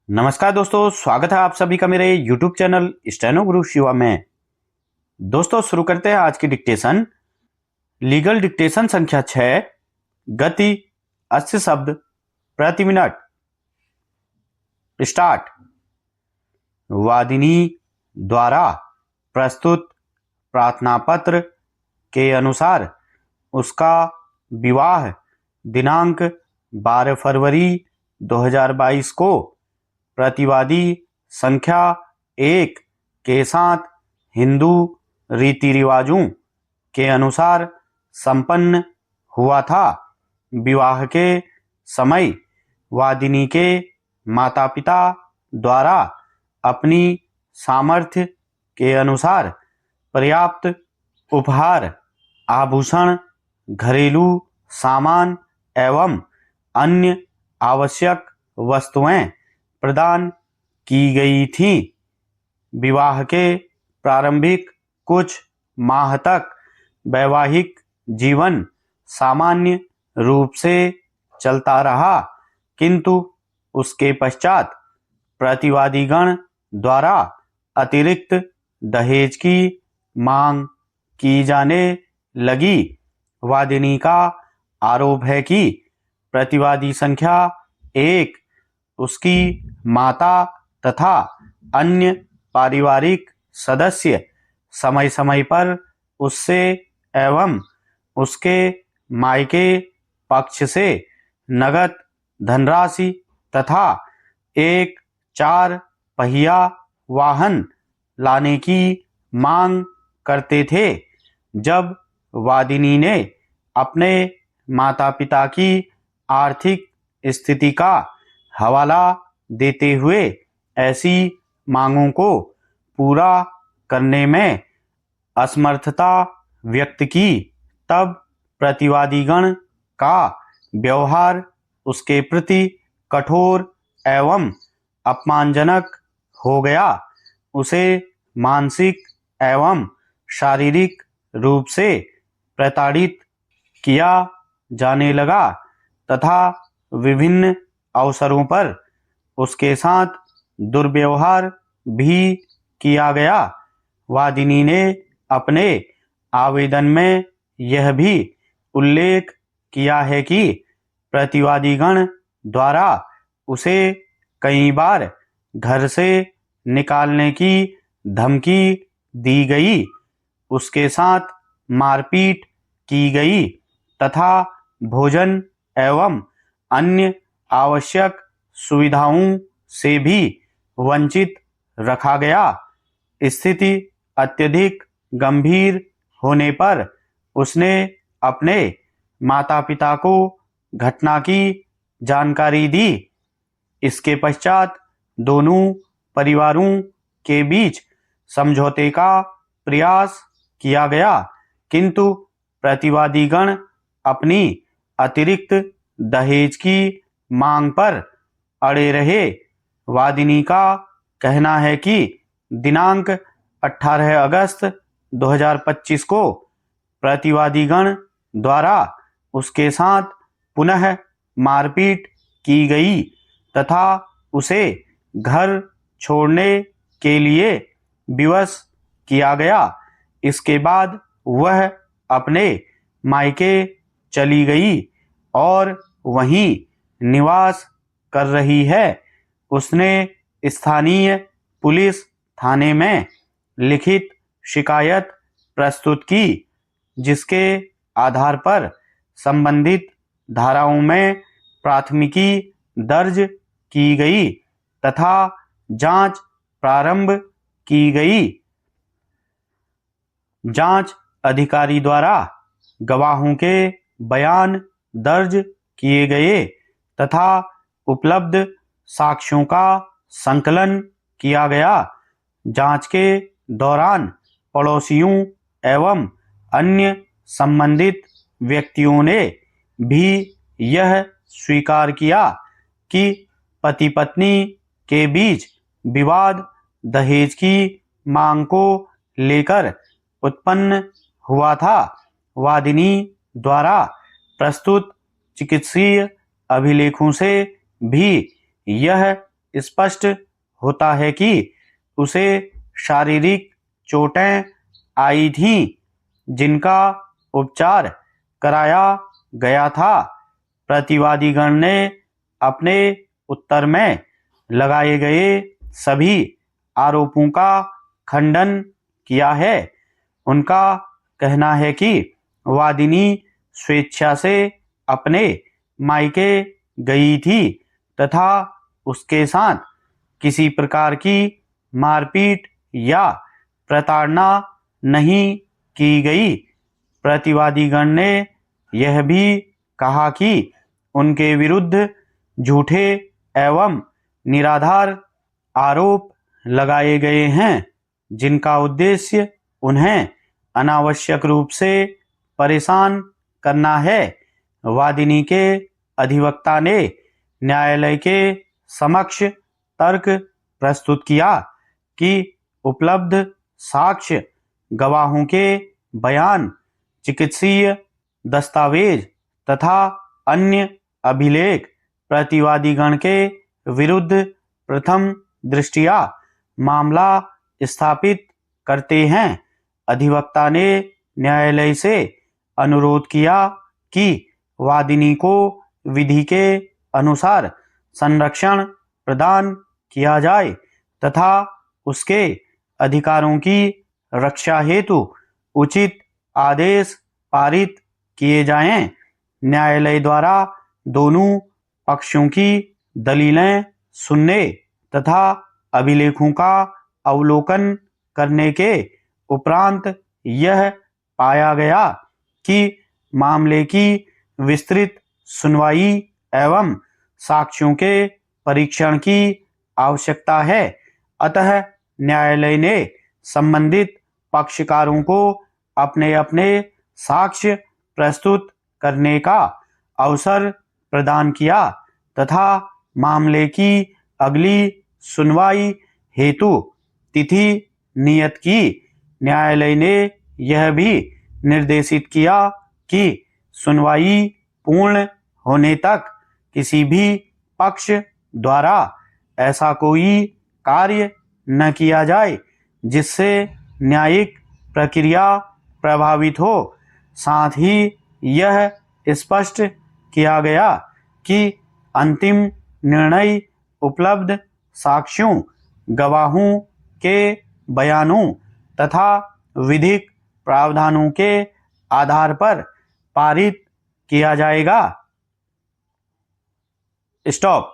नमस्कार दोस्तों, स्वागत है आप सभी का मेरे YouTube चैनल स्टेनो गुरु शिवा में। दोस्तों शुरू करते हैं आज की डिक्टेशन। लीगल डिक्टेशन संख्या 6, गति 80 शब्द प्रति मिनट। स्टार्ट। वादिनी द्वारा प्रस्तुत प्रार्थना पत्र के अनुसार उसका विवाह दिनांक 12 फरवरी 2022 को प्रतिवादी संख्या 1 के साथ हिंदू रीति रिवाजों के अनुसार संपन्न हुआ था। विवाह के समय वादिनी के माता पिता द्वारा अपनी सामर्थ्य के अनुसार पर्याप्त उपहार, आभूषण, घरेलू सामान एवं अन्य आवश्यक वस्तुएं प्रदान की गई थीं। विवाह के प्रारंभिक कुछ माह तक वैवाहिक जीवन सामान्य रूप से चलता रहा, किंतु उसके पश्चात प्रतिवादीगण द्वारा अतिरिक्त दहेज की मांग की जाने लगी। वादिनी का आरोप है कि प्रतिवादी संख्या 1 उसकी माता तथा अन्य पारिवारिक सदस्य समय समय पर उससे एवं उसके मायके पक्ष से नगद धनराशि तथा एक 4 पहिया वाहन लाने की मांग करते थे। जब वादिनी ने अपने माता पिता की आर्थिक स्थिति का हवाला देते हुए ऐसी मांगों को पूरा करने में असमर्थता व्यक्त की, तब प्रतिवादीगण का व्यवहार उसके प्रति कठोर एवं अपमानजनक हो गया। उसे मानसिक एवं शारीरिक रूप से प्रताड़ित किया जाने लगा तथा विभिन्न अवसरों पर उसके साथ दुर्व्यवहार भी किया गया। वादिनी ने अपने आवेदन में यह भी उल्लेख किया है कि प्रतिवादीगण द्वारा उसे कई बार घर से निकालने की धमकी दी गई, उसके साथ मारपीट की गई तथा भोजन एवं अन्य आवश्यक सुविधाओं से भी वंचित रखा गया। स्थिति अत्यधिक गंभीर होने पर उसने अपने माता पिता को घटना की जानकारी दी। इसके पश्चात दोनों परिवारों के बीच समझौते का प्रयास किया गया, किंतु प्रतिवादीगण अपनी अतिरिक्त दहेज की मांग पर अड़े रहे। वादिनी का कहना है कि दिनांक 18 अगस्त 2025 को प्रतिवादीगण द्वारा उसके साथ पुनः मारपीट की गई तथा उसे घर छोड़ने के लिए विवश किया गया। इसके बाद वह अपने मायके चली गई और वहीं निवास कर रही है। उसने स्थानीय पुलिस थाने में लिखित शिकायत प्रस्तुत की, जिसके आधार पर संबंधित धाराओं में प्राथमिकी दर्ज की गई तथा जांच प्रारंभ की गई। जांच अधिकारी द्वारा गवाहों के बयान दर्ज किए गए तथा उपलब्ध साक्ष्यों का संकलन किया गया। जांच के दौरान पड़ोसियों एवं अन्य संबंधित व्यक्तियों ने भी यह स्वीकार किया कि पति पत्नी के बीच विवाद दहेज की मांग को लेकर उत्पन्न हुआ था। वादिनी द्वारा प्रस्तुत चिकित्सीय अभिलेखों से भी यह स्पष्ट होता है कि उसे शारीरिक चोटें आई थीं, जिनका उपचार कराया गया था। प्रतिवादीगण ने अपने उत्तर में लगाए गए सभी आरोपों का खंडन किया है। उनका कहना है कि वादिनी स्वेच्छा से अपने मायके गई थी तथा उसके साथ किसी प्रकार की मारपीट या प्रताड़ना नहीं की गई। प्रतिवादीगण ने यह भी कहा कि उनके विरुद्ध झूठे एवं निराधार आरोप लगाए गए हैं, जिनका उद्देश्य उन्हें अनावश्यक रूप से परेशान करना है। वादिनी के अधिवक्ता ने न्यायालय के समक्ष तर्क प्रस्तुत किया कि उपलब्ध साक्ष्य, गवाहों के बयान, चिकित्सीय दस्तावेज तथा अन्य अभिलेख प्रतिवादीगण के विरुद्ध प्रथम दृष्टया मामला स्थापित करते हैं। अधिवक्ता ने न्यायालय से अनुरोध किया कि वादिनी को विधि के अनुसार संरक्षण प्रदान किया जाए तथा उसके अधिकारों की रक्षा हेतु उचित आदेश पारित किए जाएं। न्यायालय द्वारा दोनों पक्षों की दलीलें सुनने तथा अभिलेखों का अवलोकन करने के उपरांत यह पाया गया कि मामले की विस्तृत सुनवाई एवं साक्ष्यों के परीक्षण की आवश्यकता है। अतः न्यायालय ने संबंधित पक्षकारों को अपने अपने साक्ष्य प्रस्तुत करने का अवसर प्रदान किया तथा मामले की अगली सुनवाई हेतु तिथि नियत की। न्यायालय ने यह भी निर्देशित किया कि सुनवाई पूर्ण होने तक किसी भी पक्ष द्वारा ऐसा कोई कार्य न किया जाए जिससे न्यायिक प्रक्रिया प्रभावित हो। साथ ही यह स्पष्ट किया गया कि अंतिम निर्णय उपलब्ध साक्ष्यों, गवाहों के बयानों तथा विधिक प्रावधानों के आधार पर पारित किया जाएगा। स्टॉप।